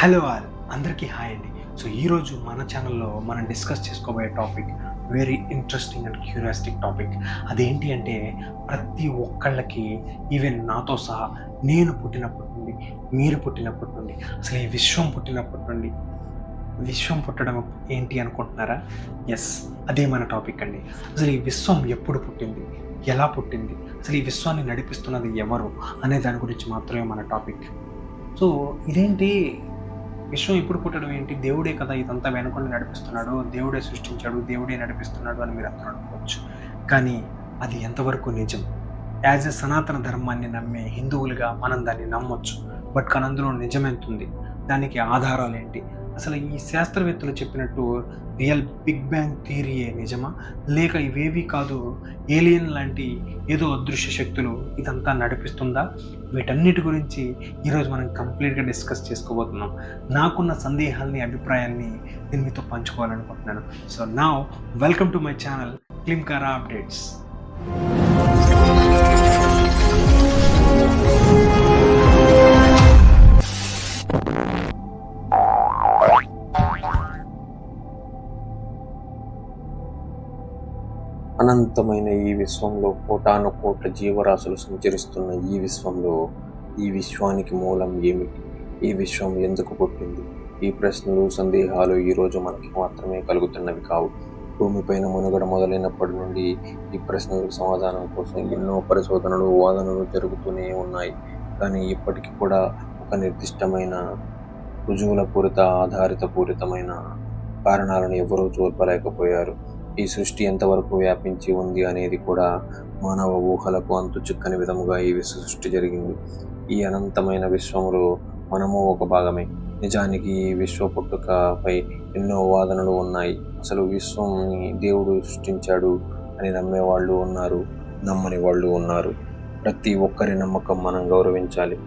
Hello all, అందరికీ hi అండి. So ఈరోజు మన ఛానల్లో మనం డిస్కస్ చేసుకోబోయే topic very interesting and curiositic topic. అదేంటి అంటే ప్రతి ఒక్కళ్ళకి, ఈవెన్ నాతో సహా, నేను పుట్టినప్పటి నుండి, మీరు పుట్టినప్పటి నుండి, అసలు ఈ విశ్వం పుట్టినప్పటి నుండి, విశ్వం పుట్టడం ఏంటి అనుకుంటున్నారా? ఎస్, అదే మన టాపిక్ అండి. అసలు ఈ విశ్వం ఎప్పుడు పుట్టింది, ఎలా పుట్టింది, అసలు ఈ విశ్వాన్ని నడిపిస్తున్నది ఎవరు అనే దాని గురించి మాత్రమే మన టాపిక్. సో ఇదేంటి, విశ్వం ఇప్పుడు పుట్టడం ఏంటి, దేవుడే కదా ఇదంతా వెనుకొని నడిపిస్తున్నాడు, దేవుడే సృష్టించాడు, దేవుడే నడిపిస్తున్నాడు అని మీరు అందరూ అనుకోవచ్చు. కానీ అది ఎంతవరకు నిజం? యాజ్ ఎ సనాతన ధర్మాన్ని నమ్మే హిందువులుగా మనం దాన్ని నమ్మొచ్చు. బట్ కానీ అందులో నిజం ఎంత ఉంది, దానికి ఆధారాలు ఏంటి, అసలు ఈ శాస్త్రవేత్తలు చెప్పినట్టు రియల్ బిగ్ బ్యాంగ్ థియరీయే నిజమా, లేక ఇవేవి కాదు ఏలియన్ లాంటి ఏదో అదృశ్య శక్తులు ఇదంతా నడిపిస్తుందా? వీటన్నిటి గురించి ఈరోజు మనం కంప్లీట్గా డిస్కస్ చేసుకోబోతున్నాం. నాకున్న సందేహాల్ని, అభిప్రాయాల్ని నేను మీతో పంచుకోవాలనుకుంటున్నాను. So now welcome to my channel Klin Kaara updates. అనంతమైన ఈ విశ్వంలో కోటాను కోట్ల జీవరాశులు సంచరిస్తున్న ఈ విశ్వంలో ఈ విశ్వానికి మూలం ఏమిటి, ఈ విశ్వం ఎందుకు పుట్టింది? ఈ ప్రశ్నలు, సందేహాలు ఈరోజు మనకి మాత్రమే కలుగుతున్నవి కావు. భూమిపైన మనుగడ మొదలైనప్పటి నుండి ఈ ప్రశ్నలకు సమాధానం కోసం ఎన్నో పరిశోధనలు, వాదనలు జరుగుతూనే ఉన్నాయి. కానీ ఇప్పటికీ కూడా ఒక నిర్దిష్టమైన రుజువుల ఆధారితపూరితమైన కారణాలను ఎవరూ చూపలేకపోయారు. ఈ సృష్టి ఎంతవరకు వ్యాపించి ఉంది అనేది కూడా మానవ ఊహలకు అంతు చిక్కని విధముగా ఈ విశ్వ సృష్టి జరిగింది. ఈ అనంతమైన విశ్వంలో మనము ఒక భాగమే. నిజానికి ఈ విశ్వ పుట్టుకపై ఎన్నో వాదనలు ఉన్నాయి. అసలు విశ్వంని దేవుడు సృష్టించాడు అని నమ్మేవాళ్ళు ఉన్నారు, నమ్మని వాళ్ళు ఉన్నారు. ప్రతి ఒక్కరి నమ్మకం మనం గౌరవించాలి.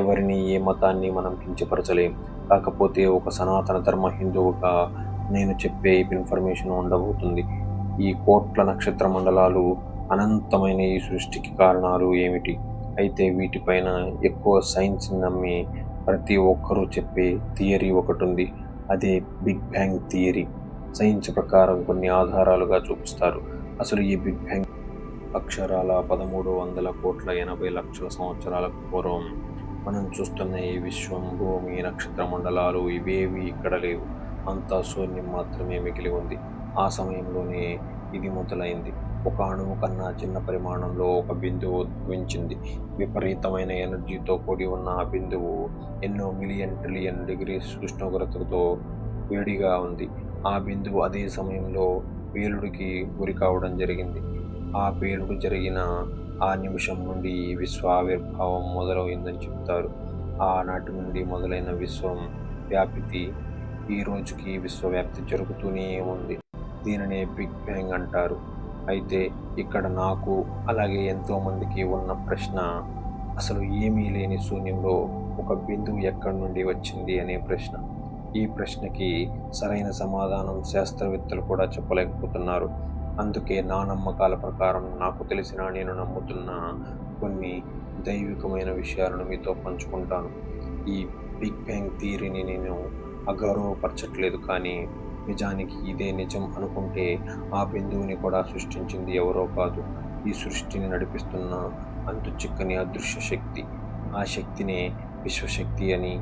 ఎవరిని, ఏ మతాన్ని మనం కించపరచలేం. కాకపోతే ఒక సనాతన ధర్మ హిందువుగా నేను చెప్పే ఇన్ఫర్మేషన్ ఉండబోతుంది. ఈ కోట్ల నక్షత్ర మండలాలు, అనంతమైన ఈ సృష్టికి కారణాలు ఏమిటి? అయితే వీటిపైన ఎక్కువ సైన్స్ని నమ్మి ప్రతి ఒక్కరూ చెప్పే థియరీ ఒకటి ఉంది. అదే బిగ్ బ్యాంగ్ థియరీ. సైన్స్ ప్రకారం కొన్ని ఆధారాలుగా చూపిస్తారు. అసలు ఈ బిగ్ బ్యాంగ్ అక్షరాల 1300 కోట్ల 80 లక్షల సంవత్సరాల పూర్వం మనం చూస్తున్న ఈ విశ్వం, భూమి, నక్షత్ర మండలాలు ఇవేవి ఇక్కడ లేవు. అంతా శూన్యం మాత్రమే మిగిలి ఉంది. ఆ సమయంలోనే ఇది మొదలైంది. ఒక అణువు కన్నా చిన్న పరిమాణంలో ఒక బిందువు ఉద్భవించింది. విపరీతమైన ఎనర్జీతో కూడి ఉన్న ఆ బిందువు ఎన్నో మిలియన్ ట్రిలియన్ డిగ్రీస్ ఉష్ణోగ్రతతో వేడిగా ఉంది. ఆ బిందువు అదే సమయంలో పేలుడికి గురి కావడం జరిగింది. ఆ పేలుడు జరిగిన ఆ నిమిషం నుండి విశ్వ ఆవిర్భావం మొదలైందని చెప్తారు. ఆనాటి నుండి మొదలైన విశ్వం వ్యాప్తి ఈ రోజుకి విశ్వవ్యాప్తి జరుగుతూనే ఉంది. దీనినే బిగ్ బ్యాంగ్ అంటారు. అయితే ఇక్కడ నాకు, అలాగే ఎంతోమందికి ఉన్న ప్రశ్న, అసలు ఏమీ లేని శూన్యంలో ఒక బిందువు ఎక్కడి నుండి వచ్చింది అనే ప్రశ్న. ఈ ప్రశ్నకి సరైన సమాధానం శాస్త్రవేత్తలు కూడా చెప్పలేకపోతున్నారు. అందుకే నా నమ్మకాల ప్రకారం, నాకు తెలిసిన, నేను నమ్ముతున్న కొన్ని దైవికమైన విషయాలను మీతో పంచుకుంటాను. ఈ బిగ్ బ్యాంగ్ థియరీని నేను అగౌరవపరచట్లేదు, కానీ నిజానికి ఇదే నిజం అనుకుంటే ఆ బిందువుని కూడా సృష్టించింది ఎవరో కాదు, ఈ సృష్టిని నడిపిస్తున్న అంతు చిక్కని అదృశ్య శక్తి. ఆ శక్తినే విశ్వశక్తి అని,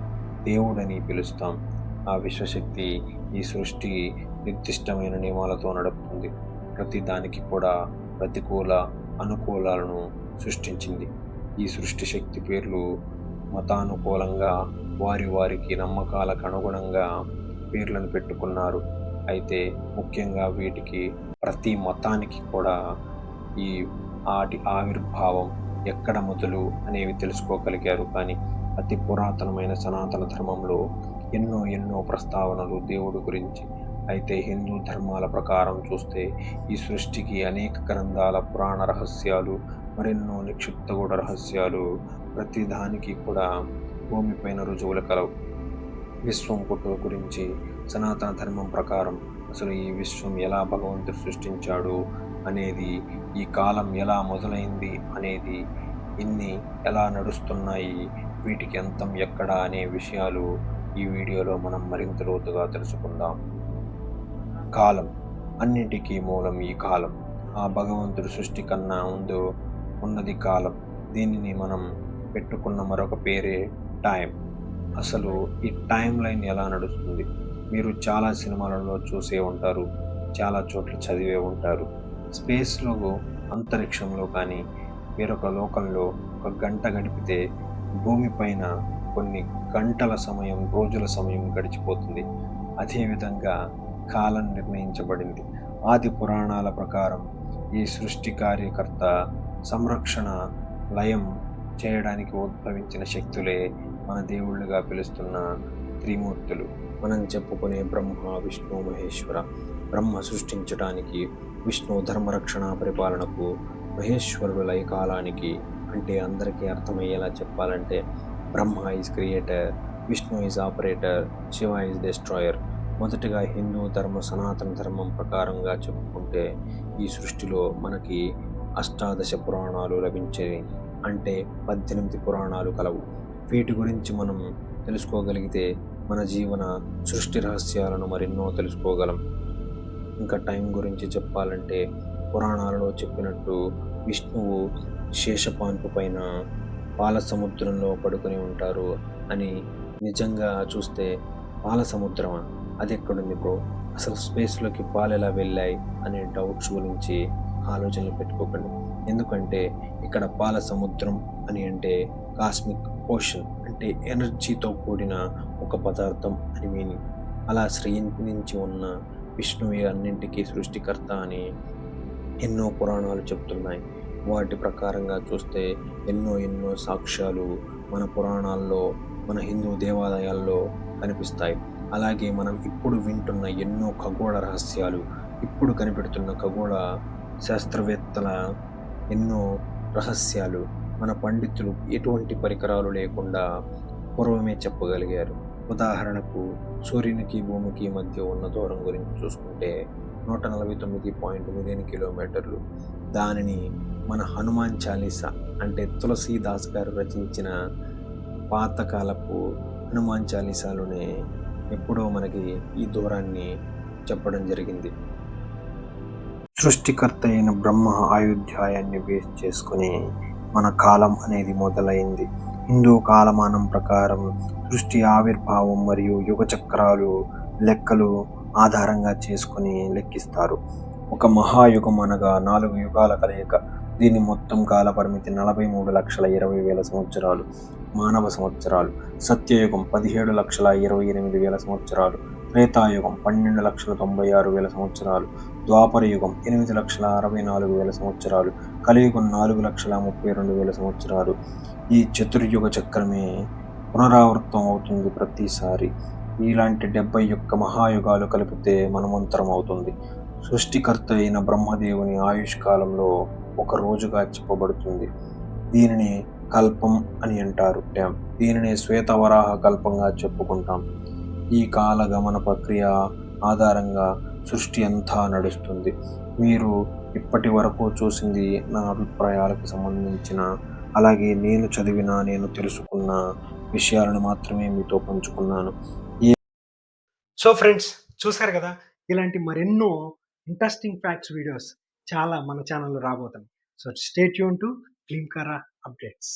దేవుడని పిలుస్తాం. ఆ విశ్వశక్తి ఈ సృష్టి నిర్దిష్టమైన నియమాలతో నడుపుతుంది. ప్రతి దానికి కూడా ప్రతికూల, అనుకూలాలను సృష్టించింది. ఈ సృష్టి శక్తి పేర్లు మతానుకూలంగా వారికి నమ్మకాలకు అనుగుణంగా పేర్లను పెట్టుకున్నారు. అయితే ముఖ్యంగా వీటికి, ప్రతి మతానికి కూడా ఈ ఆటి ఆవిర్భావం ఎక్కడ మొదలు అనేవి తెలుసుకోగలిగారు. కానీ అతి పురాతనమైన సనాతన ధర్మంలో ఎన్నో ప్రస్తావనలు దేవుడి గురించి. అయితే హిందూ ధర్మాల ప్రకారం చూస్తే ఈ సృష్టికి అనేక గ్రంథాల పురాణ రహస్యాలు, మరెన్నో నిక్షిప్తగూఢ రహస్యాలు, ప్రతి దానికి కూడా భూమిపైన రుజువులు కలవు. విశ్వం పుట్టుక గురించి సనాతన ధర్మం ప్రకారం అసలు ఈ విశ్వం ఎలా భగవంతుడు సృష్టించాడు అనేది, ఈ కాలం ఎలా మొదలైంది అనేది, ఇన్ని ఎలా నడుస్తున్నాయి, వీటికి అంతం ఎక్కడ అనే విషయాలు ఈ వీడియోలో మనం మరింత లోతుగా తెలుసుకుందాం. కాలం. అన్నింటికీ మూలం ఈ కాలం. ఆ భగవంతుడి సృష్టి కన్నా ముందు ఉన్నది కాలం. దీనిని మనం పెట్టుకున్న మరొక పేరే టైం. అసలు ఈ టైం లైన్ ఎలా నడుస్తుంది? మీరు చాలా సినిమాలలో చూసే ఉంటారు, చాలా చోట్ల చదివే ఉంటారు. స్పేస్లో, అంతరిక్షంలో కానీ వేరొక లోకంలో ఒక గంట గడిపితే భూమిపైన కొన్ని గంటల సమయం, రోజుల సమయం గడిచిపోతుంది. అదేవిధంగా కాలం నిర్ణయించబడింది. ఆది పురాణాల ప్రకారం ఈ సృష్టి కార్యకర్త, సంరక్షణ, లయం చేయడానికి ఉద్భవించిన శక్తులే మన దేవుళ్ళుగా పిలుస్తున్న త్రిమూర్తులు. మనం చెప్పుకునే బ్రహ్మ, విష్ణు, మహేశ్వర. బ్రహ్మ సృష్టించడానికి, విష్ణు ధర్మరక్షణ పరిపాలనకు, మహేశ్వరుడు లయకాలానికి. అంటే అందరికీ అర్థమయ్యేలా చెప్పాలంటే Brahma is creator, Vishnu is operator, Shiva is destroyer. మొదటిగా హిందూ ధర్మ, సనాతన ధర్మం ప్రకారంగా చెప్పుకుంటే ఈ సృష్టిలో మనకి అష్టాదశ పురాణాలు లభించేవి. అంటే 18 పురాణాలు కలవు. వీటి గురించి మనం తెలుసుకోగలిగితే మన జీవన సృష్టి రహస్యాలను మరెన్నో తెలుసుకోగలం. ఇంకా టైం గురించి చెప్పాలంటే పురాణాలలో చెప్పినట్టు విష్ణువు శేషపాన్పు పైన పాల సముద్రంలో పడుకొని ఉంటారు అని. నిజంగా చూస్తే పాల సముద్రమా? అది ఎక్కడుంది బ్రో? అసలు స్పేస్లోకి పాలు ఎలా వెళ్ళాయి అనే డౌట్స్ గురించి ఆలోచనలు పెట్టుకోకండి. ఎందుకంటే ఇక్కడ పాల సముద్రం అని అంటే కాస్మిక్ ఓషన్, అంటే ఎనర్జీతో కూడిన ఒక పదార్థం అని మీనింగ్. అలా శ్రయించి ఉన్న విష్ణువే అన్నింటికీ సృష్టికర్త అని ఎన్నో పురాణాలు చెప్తున్నాయి. వాటి ప్రకారంగా చూస్తే ఎన్నో సాక్ష్యాలు మన పురాణాల్లో, మన హిందూ దేవాలయాల్లో కనిపిస్తాయి. అలాగే మనం ఇప్పుడు వింటున్న ఎన్నో ఖగోళ రహస్యాలు, ఇప్పుడు కనిపెడుతున్న ఖగోళ శాస్త్రవేత్తల ఎన్నో రహస్యాలు మన పండితులు ఎటువంటి పరికరాలు లేకుండా పూర్వమే చెప్పగలిగారు. ఉదాహరణకు సూర్యునికి భూమికి మధ్య ఉన్న దూరం గురించి చూసుకుంటే 149 మిలియన్ కిలోమీటర్లు. దానిని మన హనుమాన్ చాలీసా, అంటే తులసీదాస్ గారు రచించిన పాతకాలపు హనుమాన్ చాలీసాలోనే ఎప్పుడో మనకి ఈ దూరాన్ని చెప్పడం జరిగింది. సృష్టికర్త అయిన బ్రహ్మ ఆయుధ్యాయాన్ని బేస్ చేసుకుని మన కాలం అనేది మొదలైంది. హిందూ కాలమానం ప్రకారం సృష్టి ఆవిర్భావం మరియు యుగ చక్రాలు లెక్కలు ఆధారంగా చేసుకుని లెక్కిస్తారు. ఒక మహాయుగం అనగా 4 యుగాల కలయిక. దీని మొత్తం కాల పరిమితి 43,20,000 సంవత్సరాలు మానవ సంవత్సరాలు. సత్యయుగం 17,28,000 సంవత్సరాలు. త్రేతాయుగం 12,96,000 సంవత్సరాలు. ద్వాపర యుగం 8,64,000 సంవత్సరాలు. కలియుగం 4,32,000 సంవత్సరాలు. ఈ చతుర్యుగ చక్రమే పునరావృతం అవుతుంది ప్రతిసారి. ఇలాంటి 71 మహాయుగాలు కలిపితే మనమంతరం అవుతుంది. సృష్టికర్త అయిన బ్రహ్మదేవుని ఆయుష్కాలంలో ఒక రోజుగా చెప్పబడుతుంది. దీనిని కల్పం అని అంటారు. దీనిని శ్వేతవరాహ కల్పంగా చెప్పుకుంటాం. ఈ కాల గమన ప్రక్రియ ఆధారంగా సృష్టి అంతా నడుస్తుంది. మీరు ఇప్పటి వరకు చూసింది నా అభిప్రాయాలకు సంబంధించిన, అలాగే నేను చదివిన, నేను తెలుసుకున్న విషయాలను మాత్రమే మీతో పంచుకున్నాను. సో ఫ్రెండ్స్, చూసారు కదా, ఇలాంటి మరెన్నో ఇంట్రెస్టింగ్ ఫ్యాక్ట్స్ వీడియోస్ చాలా మన ఛానల్లో రాబోతున్నాయి. So stay tune to Klinkaara updates.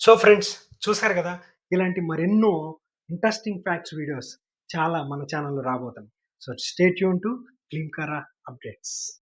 So friends, చూసారు కదా, ఇలాంటి మరెన్నో ఇంట్రెస్టింగ్ ఫ్యాక్ట్స్ వీడియోస్ చాలా మన ఛానల్లో రాబోతున్నాయి. So stay tune to Klinkaara updates.